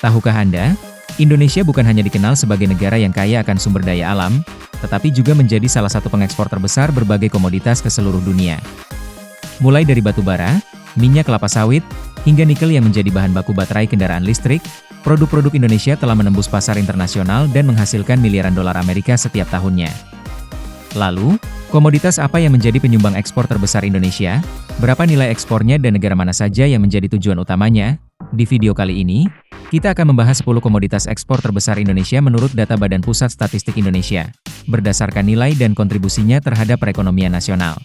Tahukah Anda, Indonesia bukan hanya dikenal sebagai negara yang kaya akan sumber daya alam, tetapi juga menjadi salah satu pengekspor terbesar berbagai komoditas ke seluruh dunia. Mulai dari batu bara, minyak kelapa sawit, hingga nikel yang menjadi bahan baku baterai kendaraan listrik, produk-produk Indonesia telah menembus pasar internasional dan menghasilkan miliaran dolar Amerika setiap tahunnya. Lalu, komoditas apa yang menjadi penyumbang ekspor terbesar Indonesia? Berapa nilai ekspornya dan negara mana saja yang menjadi tujuan utamanya? Di video kali ini, kita akan membahas 10 komoditas ekspor terbesar Indonesia menurut data Badan Pusat Statistik Indonesia, berdasarkan nilai dan kontribusinya terhadap perekonomian nasional.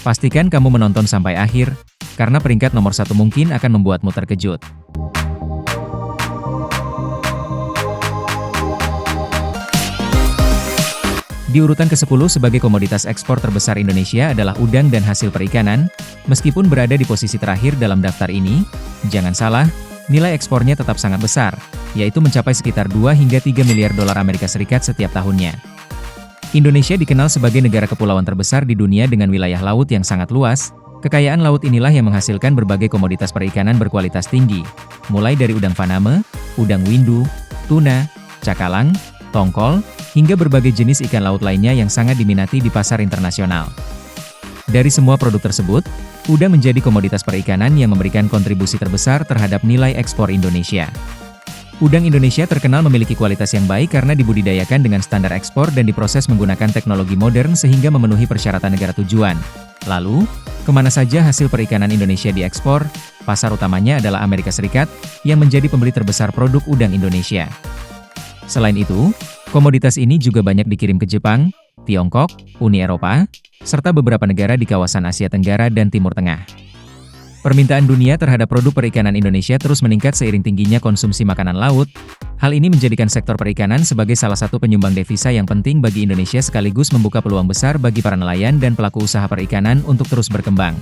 Pastikan kamu menonton sampai akhir, karena peringkat nomor 1 mungkin akan membuatmu terkejut. Di urutan ke-10 sebagai komoditas ekspor terbesar Indonesia adalah udang dan hasil perikanan. Meskipun berada di posisi terakhir dalam daftar ini, jangan salah, nilai ekspornya tetap sangat besar, yaitu mencapai sekitar 2 hingga 3 miliar dolar Amerika Serikat setiap tahunnya. Indonesia dikenal sebagai negara kepulauan terbesar di dunia dengan wilayah laut yang sangat luas. Kekayaan laut inilah yang menghasilkan berbagai komoditas perikanan berkualitas tinggi, mulai dari udang faname, udang windu, tuna, cakalang, tongkol, hingga berbagai jenis ikan laut lainnya yang sangat diminati di pasar internasional. Dari semua produk tersebut, udang menjadi komoditas perikanan yang memberikan kontribusi terbesar terhadap nilai ekspor Indonesia. Udang Indonesia terkenal memiliki kualitas yang baik karena dibudidayakan dengan standar ekspor dan diproses menggunakan teknologi modern sehingga memenuhi persyaratan negara tujuan. Lalu, kemana saja hasil perikanan Indonesia diekspor? Pasar utamanya adalah Amerika Serikat, yang menjadi pembeli terbesar produk udang Indonesia. Selain itu, komoditas ini juga banyak dikirim ke Jepang, Tiongkok, Uni Eropa, serta beberapa negara di kawasan Asia Tenggara dan Timur Tengah. Permintaan dunia terhadap produk perikanan Indonesia terus meningkat seiring tingginya konsumsi makanan laut. Hal ini menjadikan sektor perikanan sebagai salah satu penyumbang devisa yang penting bagi Indonesia sekaligus membuka peluang besar bagi para nelayan dan pelaku usaha perikanan untuk terus berkembang.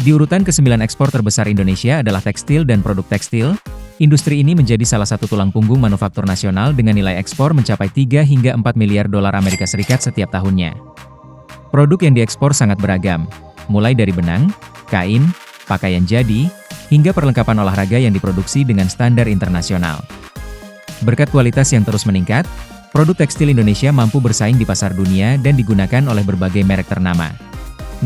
Di urutan ke-9 ekspor terbesar Indonesia adalah tekstil dan produk tekstil. Industri ini menjadi salah satu tulang punggung manufaktur nasional dengan nilai ekspor mencapai 3 hingga 4 miliar dolar Amerika Serikat setiap tahunnya. Produk yang diekspor sangat beragam, mulai dari benang, kain, pakaian jadi, hingga perlengkapan olahraga yang diproduksi dengan standar internasional. Berkat kualitas yang terus meningkat, produk tekstil Indonesia mampu bersaing di pasar dunia dan digunakan oleh berbagai merek ternama.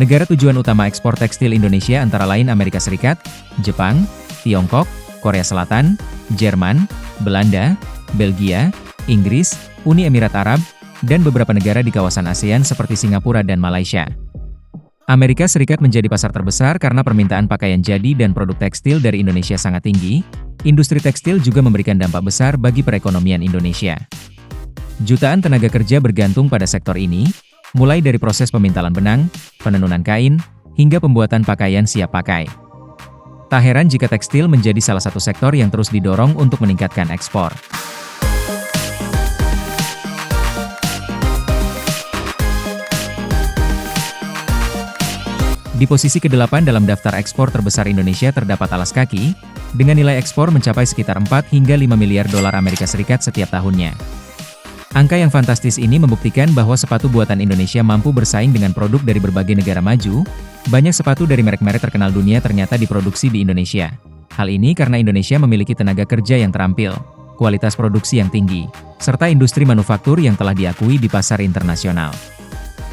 Negara tujuan utama ekspor tekstil Indonesia antara lain Amerika Serikat, Jepang, Tiongkok, Korea Selatan, Jerman, Belanda, Belgia, Inggris, Uni Emirat Arab, dan beberapa negara di kawasan ASEAN seperti Singapura dan Malaysia. Amerika Serikat menjadi pasar terbesar karena permintaan pakaian jadi dan produk tekstil dari Indonesia sangat tinggi. Industri tekstil juga memberikan dampak besar bagi perekonomian Indonesia. Jutaan tenaga kerja bergantung pada sektor ini, mulai dari proses pemintalan benang, penenunan kain, hingga pembuatan pakaian siap pakai. Tak heran jika tekstil menjadi salah satu sektor yang terus didorong untuk meningkatkan ekspor. Di posisi ke-8 dalam daftar ekspor terbesar Indonesia terdapat alas kaki, dengan nilai ekspor mencapai sekitar 4 hingga 5 miliar dolar Amerika Serikat setiap tahunnya. Angka yang fantastis ini membuktikan bahwa sepatu buatan Indonesia mampu bersaing dengan produk dari berbagai negara maju. Banyak sepatu dari merek-merek terkenal dunia ternyata diproduksi di Indonesia. Hal ini karena Indonesia memiliki tenaga kerja yang terampil, kualitas produksi yang tinggi, serta industri manufaktur yang telah diakui di pasar internasional.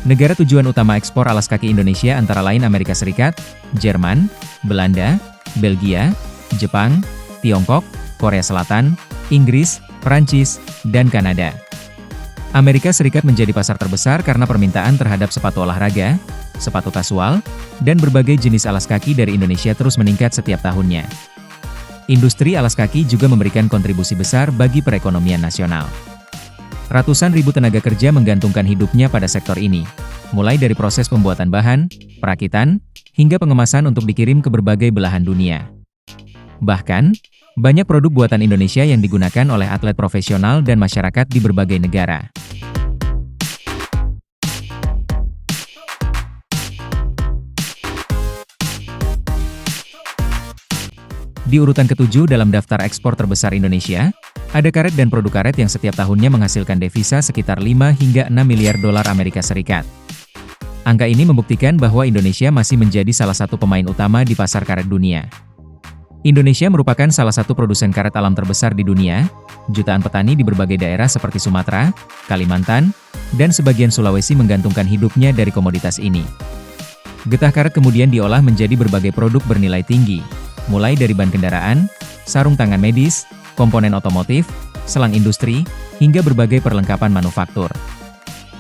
Negara tujuan utama ekspor alas kaki Indonesia antara lain Amerika Serikat, Jerman, Belanda, Belgia, Jepang, Tiongkok, Korea Selatan, Inggris, Prancis, dan Kanada. Amerika Serikat menjadi pasar terbesar karena permintaan terhadap sepatu olahraga, sepatu kasual, dan berbagai jenis alas kaki dari Indonesia terus meningkat setiap tahunnya. Industri alas kaki juga memberikan kontribusi besar bagi perekonomian nasional. Ratusan ribu tenaga kerja menggantungkan hidupnya pada sektor ini, mulai dari proses pembuatan bahan, perakitan, hingga pengemasan untuk dikirim ke berbagai belahan dunia. Bahkan, banyak produk buatan Indonesia yang digunakan oleh atlet profesional dan masyarakat di berbagai negara. Di urutan ke-7 dalam daftar ekspor terbesar Indonesia, ada karet dan produk karet yang setiap tahunnya menghasilkan devisa sekitar 5 hingga 6 miliar dolar Amerika Serikat. Angka ini membuktikan bahwa Indonesia masih menjadi salah satu pemain utama di pasar karet dunia. Indonesia merupakan salah satu produsen karet alam terbesar di dunia. Jutaan petani di berbagai daerah seperti Sumatera, Kalimantan, dan sebagian Sulawesi menggantungkan hidupnya dari komoditas ini. Getah karet kemudian diolah menjadi berbagai produk bernilai tinggi, mulai dari ban kendaraan, sarung tangan medis, komponen otomotif, selang industri, hingga berbagai perlengkapan manufaktur.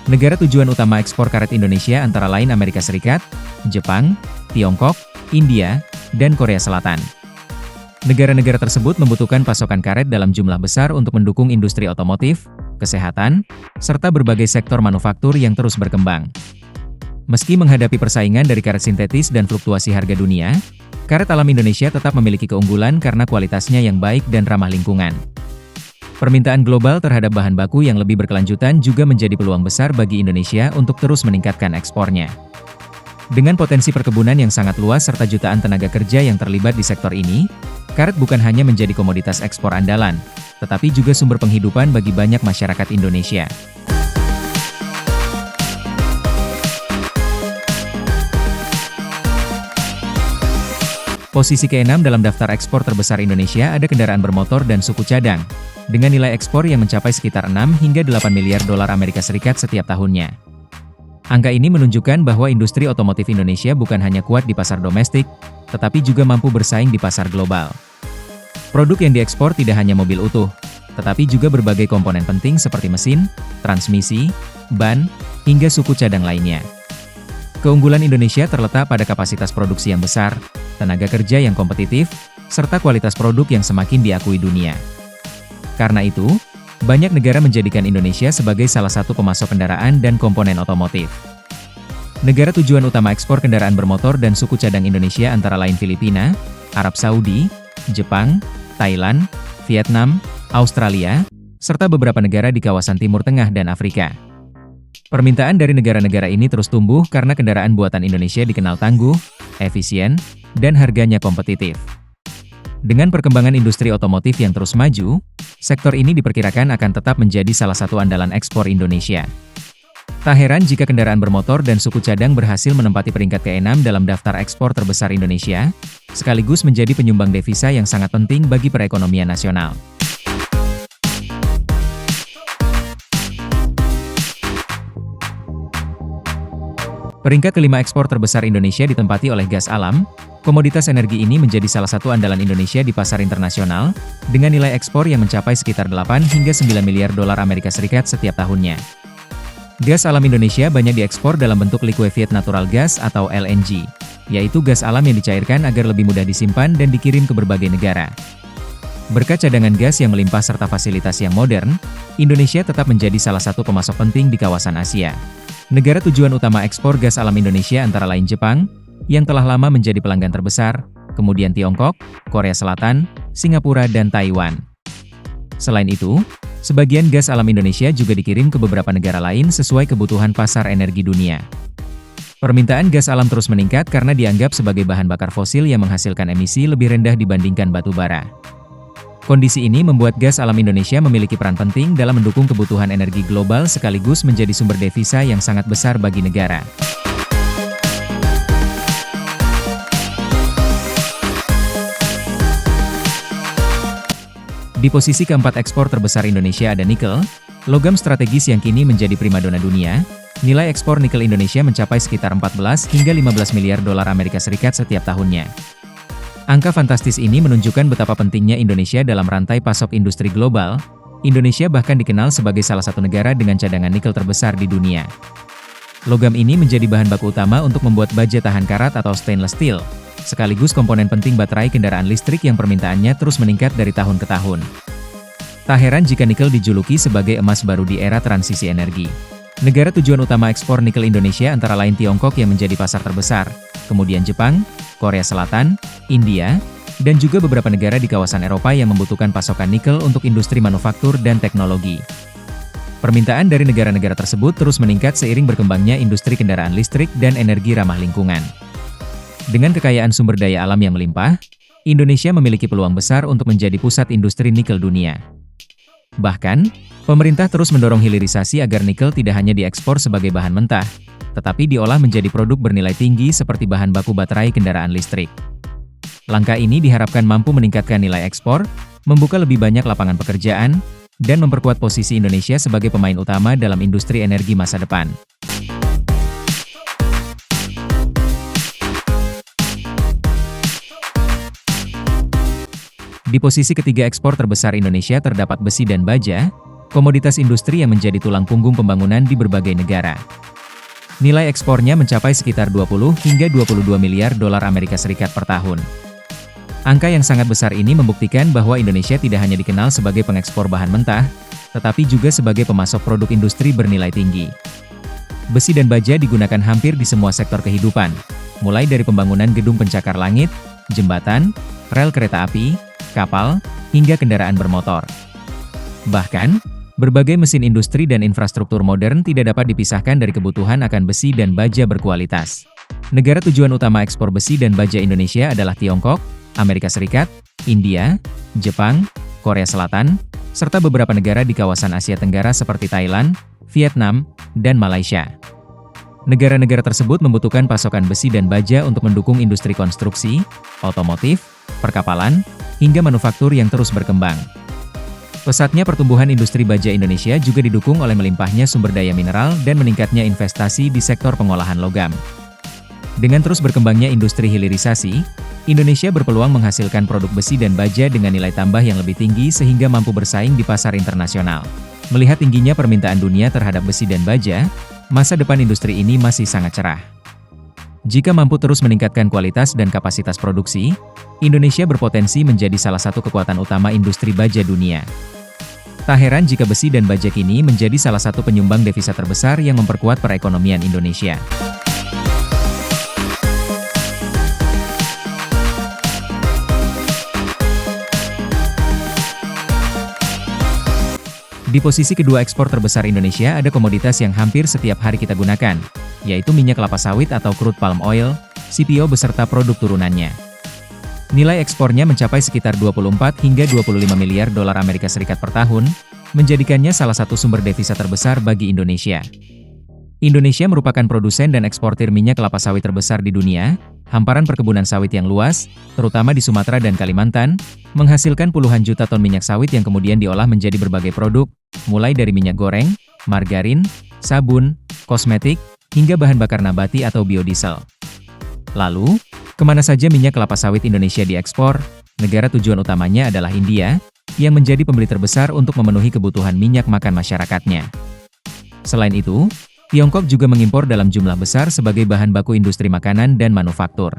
Negara tujuan utama ekspor karet Indonesia antara lain Amerika Serikat, Jepang, Tiongkok, India, dan Korea Selatan. Negara-negara tersebut membutuhkan pasokan karet dalam jumlah besar untuk mendukung industri otomotif, kesehatan, serta berbagai sektor manufaktur yang terus berkembang. Meski menghadapi persaingan dari karet sintetis dan fluktuasi harga dunia, karet alam Indonesia tetap memiliki keunggulan karena kualitasnya yang baik dan ramah lingkungan. Permintaan global terhadap bahan baku yang lebih berkelanjutan juga menjadi peluang besar bagi Indonesia untuk terus meningkatkan ekspornya. Dengan potensi perkebunan yang sangat luas serta jutaan tenaga kerja yang terlibat di sektor ini, karet bukan hanya menjadi komoditas ekspor andalan, tetapi juga sumber penghidupan bagi banyak masyarakat Indonesia. Posisi ke-6 dalam daftar ekspor terbesar Indonesia ada kendaraan bermotor dan suku cadang, dengan nilai ekspor yang mencapai sekitar 6 hingga 8 miliar dolar Amerika Serikat setiap tahunnya. Angka ini menunjukkan bahwa industri otomotif Indonesia bukan hanya kuat di pasar domestik, tetapi juga mampu bersaing di pasar global. Produk yang diekspor tidak hanya mobil utuh, tetapi juga berbagai komponen penting seperti mesin, transmisi, ban, hingga suku cadang lainnya. Keunggulan Indonesia terletak pada kapasitas produksi yang besar, tenaga kerja yang kompetitif, serta kualitas produk yang semakin diakui dunia. Karena itu, banyak negara menjadikan Indonesia sebagai salah satu pemasok kendaraan dan komponen otomotif. Negara tujuan utama ekspor kendaraan bermotor dan suku cadang Indonesia antara lain Filipina, Arab Saudi, Jepang, Thailand, Vietnam, Australia, serta beberapa negara di kawasan Timur Tengah dan Afrika. Permintaan dari negara-negara ini terus tumbuh karena kendaraan buatan Indonesia dikenal tangguh, efisien, dan harganya kompetitif. Dengan perkembangan industri otomotif yang terus maju, sektor ini diperkirakan akan tetap menjadi salah satu andalan ekspor Indonesia. Tak heran jika kendaraan bermotor dan suku cadang berhasil menempati peringkat ke-6 dalam daftar ekspor terbesar Indonesia, sekaligus menjadi penyumbang devisa yang sangat penting bagi perekonomian nasional. Peringkat kelima ekspor terbesar Indonesia ditempati oleh gas alam. Komoditas energi ini menjadi salah satu andalan Indonesia di pasar internasional, dengan nilai ekspor yang mencapai sekitar 8 hingga 9 miliar dolar Amerika Serikat setiap tahunnya. Gas alam Indonesia banyak diekspor dalam bentuk liquefied natural gas atau LNG, yaitu gas alam yang dicairkan agar lebih mudah disimpan dan dikirim ke berbagai negara. Berkat cadangan gas yang melimpah serta fasilitas yang modern, Indonesia tetap menjadi salah satu pemasok penting di kawasan Asia. Negara tujuan utama ekspor gas alam Indonesia antara lain Jepang, yang telah lama menjadi pelanggan terbesar, kemudian Tiongkok, Korea Selatan, Singapura, dan Taiwan. Selain itu, sebagian gas alam Indonesia juga dikirim ke beberapa negara lain sesuai kebutuhan pasar energi dunia. Permintaan gas alam terus meningkat karena dianggap sebagai bahan bakar fosil yang menghasilkan emisi lebih rendah dibandingkan batu bara. Kondisi ini membuat gas alam Indonesia memiliki peran penting dalam mendukung kebutuhan energi global sekaligus menjadi sumber devisa yang sangat besar bagi negara. Di posisi keempat ekspor terbesar Indonesia ada nikel, logam strategis yang kini menjadi primadona dunia. Nilai ekspor nikel Indonesia mencapai sekitar 14 hingga 15 miliar dolar Amerika Serikat setiap tahunnya. Angka fantastis ini menunjukkan betapa pentingnya Indonesia dalam rantai pasok industri global. Indonesia bahkan dikenal sebagai salah satu negara dengan cadangan nikel terbesar di dunia. Logam ini menjadi bahan baku utama untuk membuat baja tahan karat atau stainless steel, sekaligus komponen penting baterai kendaraan listrik yang permintaannya terus meningkat dari tahun ke tahun. Tak heran jika nikel dijuluki sebagai emas baru di era transisi energi. Negara tujuan utama ekspor nikel Indonesia antara lain Tiongkok yang menjadi pasar terbesar, kemudian Jepang, Korea Selatan, India, dan juga beberapa negara di kawasan Eropa yang membutuhkan pasokan nikel untuk industri manufaktur dan teknologi. Permintaan dari negara-negara tersebut terus meningkat seiring berkembangnya industri kendaraan listrik dan energi ramah lingkungan. Dengan kekayaan sumber daya alam yang melimpah, Indonesia memiliki peluang besar untuk menjadi pusat industri nikel dunia. Bahkan, pemerintah terus mendorong hilirisasi agar nikel tidak hanya diekspor sebagai bahan mentah, tetapi diolah menjadi produk bernilai tinggi seperti bahan baku baterai kendaraan listrik. Langkah ini diharapkan mampu meningkatkan nilai ekspor, membuka lebih banyak lapangan pekerjaan, dan memperkuat posisi Indonesia sebagai pemain utama dalam industri energi masa depan. Di posisi ketiga ekspor terbesar Indonesia terdapat besi dan baja, komoditas industri yang menjadi tulang punggung pembangunan di berbagai negara. Nilai ekspornya mencapai sekitar 20 hingga 22 miliar dolar Amerika Serikat per tahun. Angka yang sangat besar ini membuktikan bahwa Indonesia tidak hanya dikenal sebagai pengekspor bahan mentah, tetapi juga sebagai pemasok produk industri bernilai tinggi. Besi dan baja digunakan hampir di semua sektor kehidupan, mulai dari pembangunan gedung pencakar langit, jembatan, rel kereta api, kapal, hingga kendaraan bermotor. Bahkan, berbagai mesin industri dan infrastruktur modern tidak dapat dipisahkan dari kebutuhan akan besi dan baja berkualitas. Negara tujuan utama ekspor besi dan baja Indonesia adalah Tiongkok, Amerika Serikat, India, Jepang, Korea Selatan, serta beberapa negara di kawasan Asia Tenggara seperti Thailand, Vietnam, dan Malaysia. Negara-negara tersebut membutuhkan pasokan besi dan baja untuk mendukung industri konstruksi, otomotif, perkapalan, hingga manufaktur yang terus berkembang. Pesatnya pertumbuhan industri baja Indonesia juga didukung oleh melimpahnya sumber daya mineral dan meningkatnya investasi di sektor pengolahan logam. Dengan terus berkembangnya industri hilirisasi, Indonesia berpeluang menghasilkan produk besi dan baja dengan nilai tambah yang lebih tinggi sehingga mampu bersaing di pasar internasional. Melihat tingginya permintaan dunia terhadap besi dan baja, masa depan industri ini masih sangat cerah. Jika mampu terus meningkatkan kualitas dan kapasitas produksi, Indonesia berpotensi menjadi salah satu kekuatan utama industri baja dunia. Tak heran jika besi dan baja kini menjadi salah satu penyumbang devisa terbesar yang memperkuat perekonomian Indonesia. Di posisi kedua ekspor terbesar Indonesia ada komoditas yang hampir setiap hari kita gunakan, yaitu minyak kelapa sawit atau crude palm oil, CPO beserta produk turunannya. Nilai ekspornya mencapai sekitar 24 hingga 25 miliar dolar Amerika Serikat per tahun, menjadikannya salah satu sumber devisa terbesar bagi Indonesia. Indonesia merupakan produsen dan eksportir minyak kelapa sawit terbesar di dunia. Hamparan perkebunan sawit yang luas, terutama di Sumatera dan Kalimantan, menghasilkan puluhan juta ton minyak sawit yang kemudian diolah menjadi berbagai produk, mulai dari minyak goreng, margarin, sabun, kosmetik, hingga bahan bakar nabati atau biodiesel. Lalu, kemana saja minyak kelapa sawit Indonesia diekspor? Negara tujuan utamanya adalah India, yang menjadi pembeli terbesar untuk memenuhi kebutuhan minyak makan masyarakatnya. Selain itu, Tiongkok juga mengimpor dalam jumlah besar sebagai bahan baku industri makanan dan manufaktur.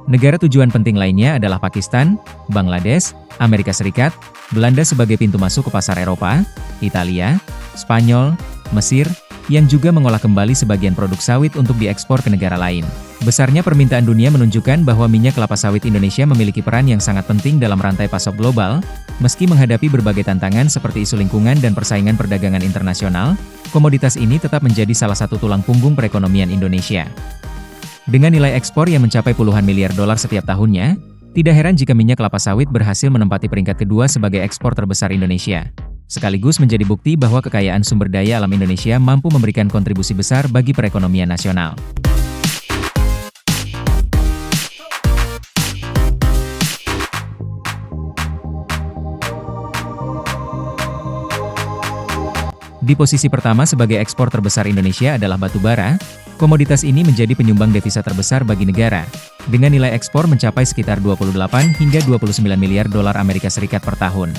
Negara tujuan penting lainnya adalah Pakistan, Bangladesh, Amerika Serikat, Belanda sebagai pintu masuk ke pasar Eropa, Italia, Spanyol, Mesir, yang juga mengolah kembali sebagian produk sawit untuk diekspor ke negara lain. Besarnya permintaan dunia menunjukkan bahwa minyak kelapa sawit Indonesia memiliki peran yang sangat penting dalam rantai pasok global, meski menghadapi berbagai tantangan seperti isu lingkungan dan persaingan perdagangan internasional, komoditas ini tetap menjadi salah satu tulang punggung perekonomian Indonesia. Dengan nilai ekspor yang mencapai puluhan miliar dolar setiap tahunnya, tidak heran jika minyak kelapa sawit berhasil menempati peringkat kedua sebagai ekspor terbesar Indonesia. Sekaligus menjadi bukti bahwa kekayaan sumber daya alam Indonesia mampu memberikan kontribusi besar bagi perekonomian nasional. Di posisi pertama sebagai ekspor terbesar Indonesia adalah batu bara. Komoditas ini menjadi penyumbang devisa terbesar bagi negara, dengan nilai ekspor mencapai sekitar 28 hingga 29 miliar dolar Amerika Serikat per tahun.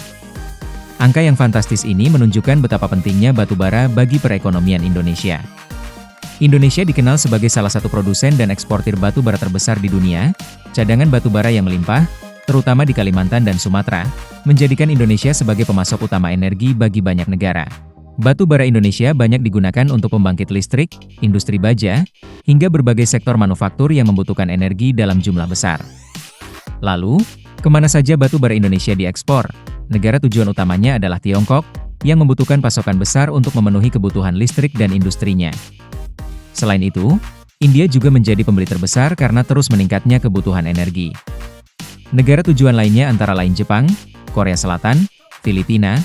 Angka yang fantastis ini menunjukkan betapa pentingnya batu bara bagi perekonomian Indonesia. Indonesia dikenal sebagai salah satu produsen dan eksportir batu bara terbesar di dunia. Cadangan batu bara yang melimpah, terutama di Kalimantan dan Sumatera, menjadikan Indonesia sebagai pemasok utama energi bagi banyak negara. Batu bara Indonesia banyak digunakan untuk pembangkit listrik, industri baja, hingga berbagai sektor manufaktur yang membutuhkan energi dalam jumlah besar. Lalu, kemana saja batu bara Indonesia diekspor? Negara tujuan utamanya adalah Tiongkok, yang membutuhkan pasokan besar untuk memenuhi kebutuhan listrik dan industrinya. Selain itu, India juga menjadi pembeli terbesar karena terus meningkatnya kebutuhan energi. Negara tujuan lainnya antara lain Jepang, Korea Selatan, Filipina,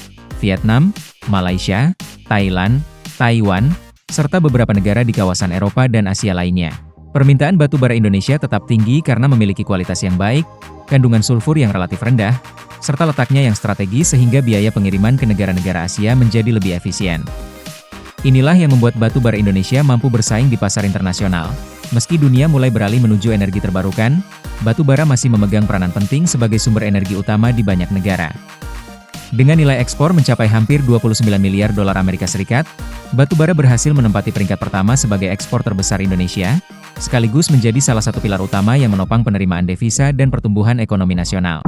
Vietnam, Malaysia, Thailand, Taiwan, serta beberapa negara di kawasan Eropa dan Asia lainnya. Permintaan batu bara Indonesia tetap tinggi karena memiliki kualitas yang baik, kandungan sulfur yang relatif rendah, serta letaknya yang strategis sehingga biaya pengiriman ke negara-negara Asia menjadi lebih efisien. Inilah yang membuat batu bara Indonesia mampu bersaing di pasar internasional. Meski dunia mulai beralih menuju energi terbarukan, batu bara masih memegang peranan penting sebagai sumber energi utama di banyak negara. Dengan nilai ekspor mencapai hampir 29 miliar dolar Amerika Serikat, batu bara berhasil menempati peringkat pertama sebagai ekspor terbesar Indonesia, sekaligus menjadi salah satu pilar utama yang menopang penerimaan devisa dan pertumbuhan ekonomi nasional.